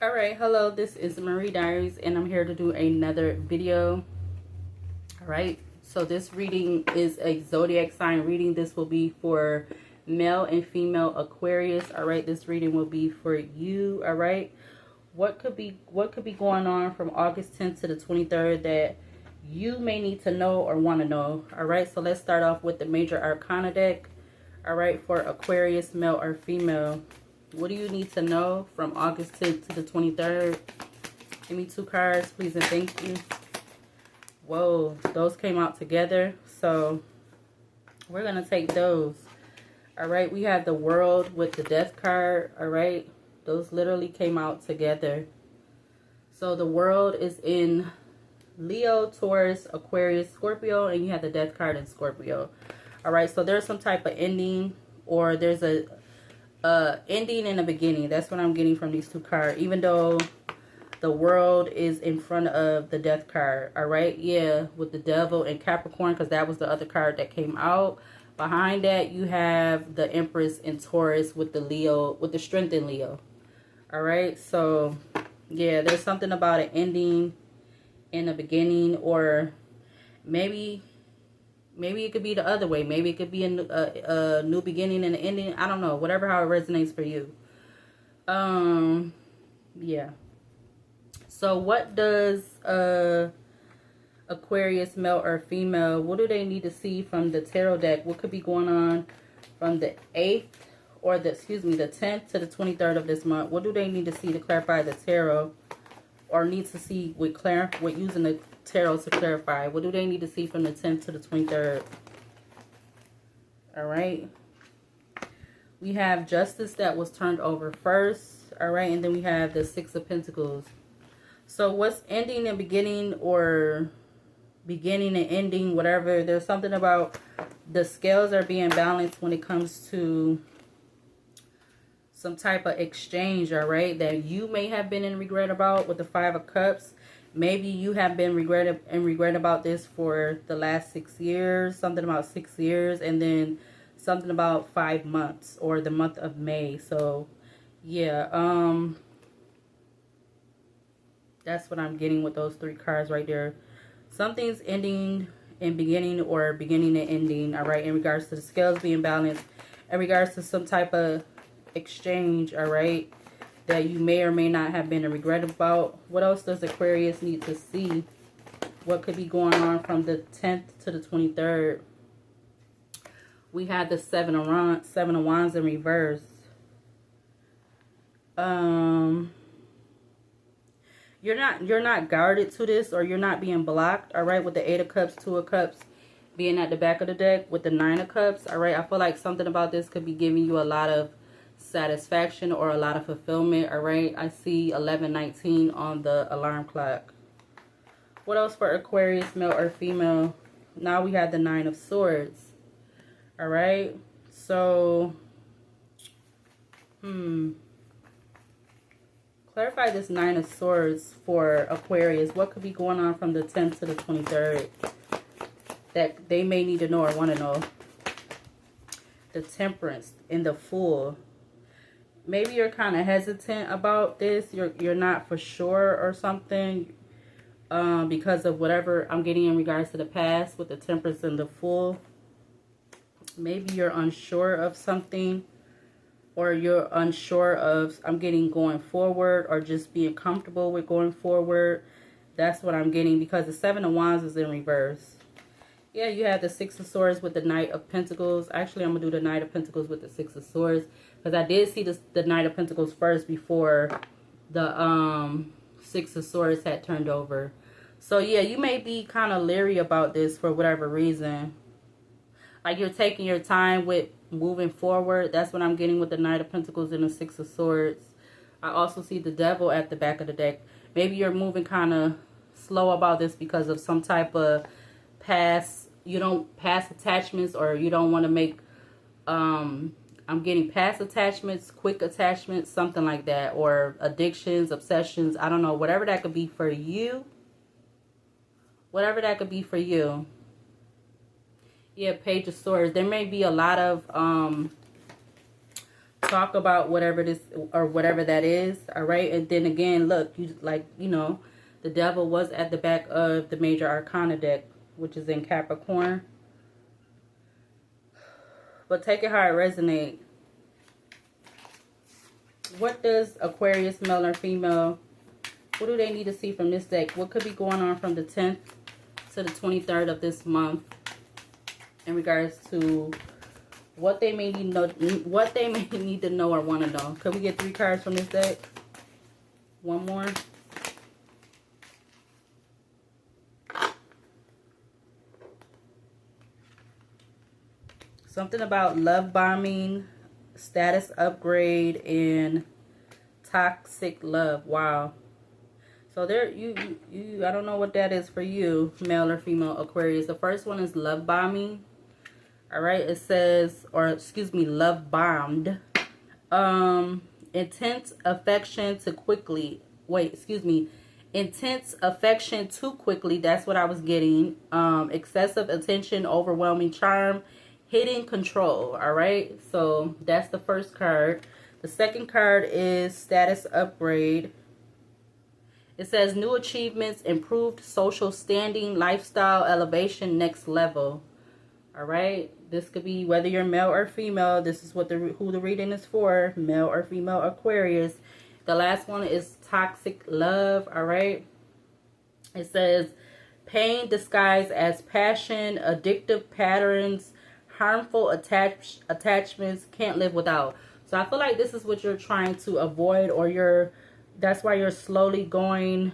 All right, hello, this is Marie Diaries, and I'm here to do another video. All right, so this reading is a zodiac sign reading. This will be for male and female Aquarius. All right, this reading will be for you. All right, what could be going on from August 10th to the 23rd that you may need to know or want to know. All right, so let's start off with the major arcana deck. All right, for Aquarius, male or female. What do you need to know from August 10th to the 23rd? Give me two cards, please, and thank you. Whoa, those came out together. So we're going to take those. All right, we have the World with the Death card. All right, those literally came out together. So the World is in Leo, Taurus, Aquarius, Scorpio, and you have the Death card in Scorpio. All right, so there's some type of ending, or there's a ending and a beginning. That's what I'm getting from these two cards, even though the World is in front of the Death card. All right, yeah, with the Devil and Capricorn, because that was the other card that came out. Behind that, you have the Empress in Taurus with the Leo, with the Strength in Leo. All right, so yeah, there's something about an ending and a beginning, or maybe it could be the other way. Maybe it could be a new beginning and an ending. I don't know. Whatever, how it resonates for you. Yeah. So what does Aquarius, male or female, what do they need to see from the tarot deck? What could be going on from the 8th or the 10th to the 23rd of this month? What do they need to see to clarify the tarot, or need to see with using the tarot to clarify? What do they need to see from the 10th to the 23rd? All right. We have Justice that was turned over first. All right. And then we have the Six of Pentacles. So what's ending and beginning, or beginning and ending, whatever. There's something about the scales are being balanced when it comes to some type of exchange, all right, that you may have been in regret about with the Five of Cups. Maybe you have been regret about this for the last 6 years, something about 6 years, and then something about 5 months or the month of May. So yeah, that's what I'm getting with those three cards right there. Something's ending and beginning, or beginning and ending, all right, in regards to the scales being balanced, in regards to some type of exchange, all right, that you may or may not have been in regret about. What else does Aquarius need to see? What could be going on from the 10th to the 23rd? We had the Seven of Wands in reverse. You're not guarded to this, or you're not being blocked, all right, with the Eight of Cups, Two of Cups being at the back of the deck with the Nine of Cups, all right. I feel like something about this could be giving you a lot of satisfaction or a lot of fulfillment, all right. I see 11:19 on the alarm clock. What else for Aquarius, male or female? Now we have the Nine of Swords, all right. So clarify this Nine of Swords for Aquarius. What could be going on from the 10th to the 23rd that they may need to know or want to know? The Temperance and the Fool. Maybe you're kind of hesitant about this. You're not for sure or something, because of whatever I'm getting in regards to the past with the Temperance and the Fool. Maybe you're unsure of something, or you're unsure of, I'm getting going forward, or just being comfortable with going forward. That's what I'm getting, because the Seven of Wands is in reverse. Yeah, you have the Six of Swords with the Knight of Pentacles. Actually, I'm going to do the Knight of Pentacles with the Six of Swords, because I did see the Knight of Pentacles first before the Six of Swords had turned over. So yeah, you may be kind of leery about this for whatever reason. Like you're taking your time with moving forward. That's what I'm getting with the Knight of Pentacles and the Six of Swords. I also see the Devil at the back of the deck. Maybe you're moving kind of slow about this because of some type of past attachments, or you don't want to make, I'm getting past attachments, quick attachments, something like that, or addictions, obsessions, I don't know, whatever that could be for you. Whatever that could be for you. Yeah, Page of Swords. There may be a lot of talk about whatever this or whatever that is. All right. And then again, look, you like, you know, the devil was at the back of the major arcana deck, which is in Capricorn. But take it how it resonates. What does Aquarius, male or female, what do they need to see from this deck? What could be going on from the 10th to the 23rd of this month in regards to what they may need to know or want to know? Could we get 3 cards from this deck? One more. Something about love bombing, status upgrade, and toxic love. Wow. So there, I don't know what that is for you, male or female Aquarius. The first one is love bombing. All right, it says, or excuse me, love bombed. Intense affection to quickly. Wait, excuse me. Intense affection too quickly. That's what I was getting. Excessive attention, overwhelming charm, hidden control. All right, so that's the first card. The second card is status upgrade. It says new achievements, improved social standing, lifestyle elevation, next level. All right, this could be whether you're male or female. This is what who the reading is for, male or female Aquarius. The last one is toxic love. All right, it says pain disguised as passion, addictive patterns, harmful attachments, can't live without. So I feel like this is what you're trying to avoid, or that's why you're slowly going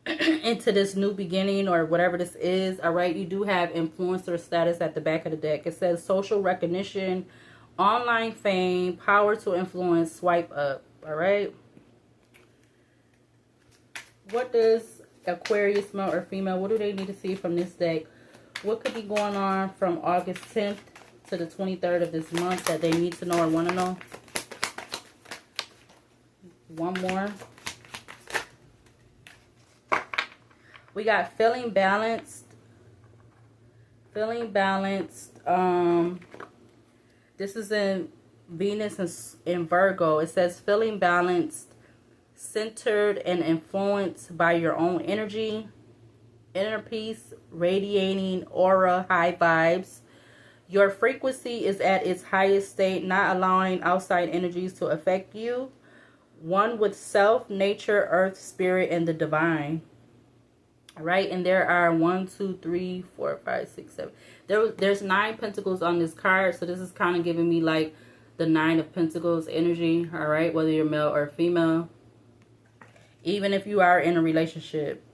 into this new beginning or whatever this is. All right, you do have influencer status at the back of the deck. It says social recognition, online fame, power to influence, swipe up. All right, what does Aquarius, male or female, what do they need to see from this deck? What could be going on from August 10th to the 23rd of this month that they need to know or want to know? One more. We got feeling balanced. Feeling balanced. This is in Venus in Virgo. It says feeling balanced, centered and influenced by your own energy, inner peace, radiating aura, high vibes. Your frequency is at its highest state, not allowing outside energies to affect you. One with self, nature, earth, spirit, and the divine. All right, and there are 1, 2, 3, 4, 5, 6, 7. There's 9 pentacles on this card, so this is kind of giving me like the 9 of Pentacles energy. All right, whether you're male or female, even if you are in a relationship.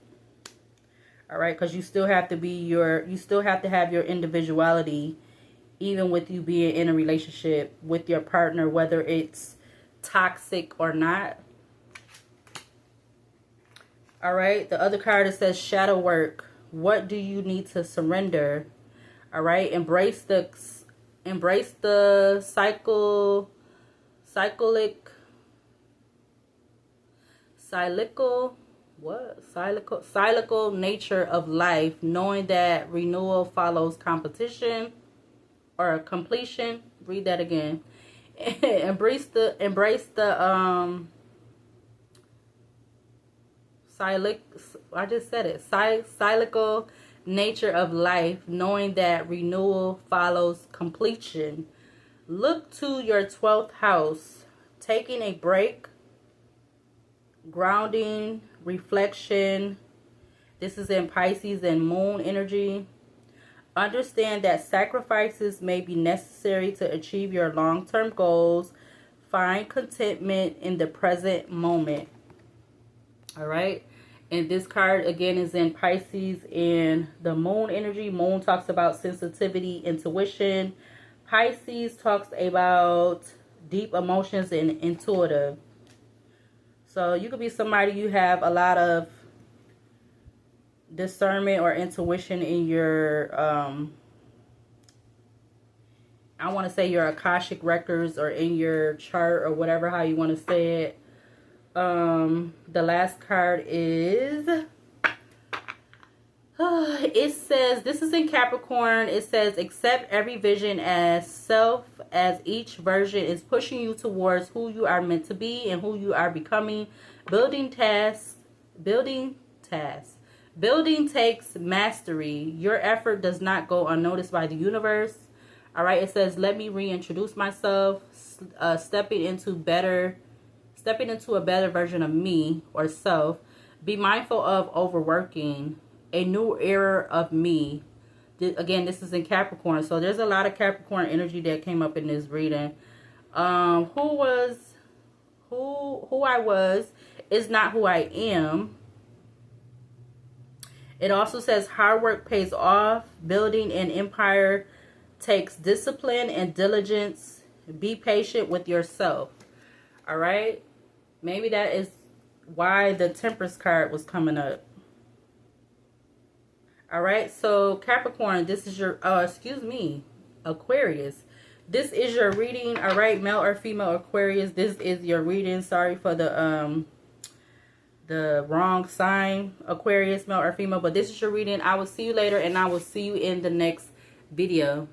All right, because you still have to have your individuality, even with you being in a relationship with your partner, whether it's toxic or not. All right, the other card, it says shadow work. What do you need to surrender? All right, embrace the cyclical nature of life, knowing that renewal follows competition or completion. Read that again. embrace the cyclical nature of life, knowing that renewal follows completion. Look to your 12th house, taking a break, grounding, reflection. This is in Pisces and moon energy. Understand that sacrifices may be necessary to achieve your long-term goals. Find contentment in the present moment. All right. And this card, again, is in Pisces and the moon energy. Moon talks about sensitivity, intuition. Pisces talks about deep emotions and intuitive. So you could be somebody, you have a lot of discernment or intuition in your I want to say your Akashic records or in your chart or whatever, how you want to say it. The last card is it says, this is in Capricorn. It says accept every vision as self as each version is pushing you towards who you are meant to be and who you are becoming. Building takes mastery. Your effort does not go unnoticed by the universe. All right, it says, let me reintroduce myself, stepping into a better version of me or self. Be mindful of overworking. A new era of me. Again, this is in Capricorn, so there's a lot of Capricorn energy that came up in this reading. Who I was is not who I am. It also says hard work pays off. Building an empire takes discipline and diligence. Be patient with yourself. All right. Maybe that is why the Temperance card was coming up. All right. So Capricorn, this is your, Aquarius. This is your reading. All right. Male or female Aquarius. This is your reading. Sorry for the wrong sign, Aquarius, male or female, but this is your reading. I will see you later, and I will see you in the next video.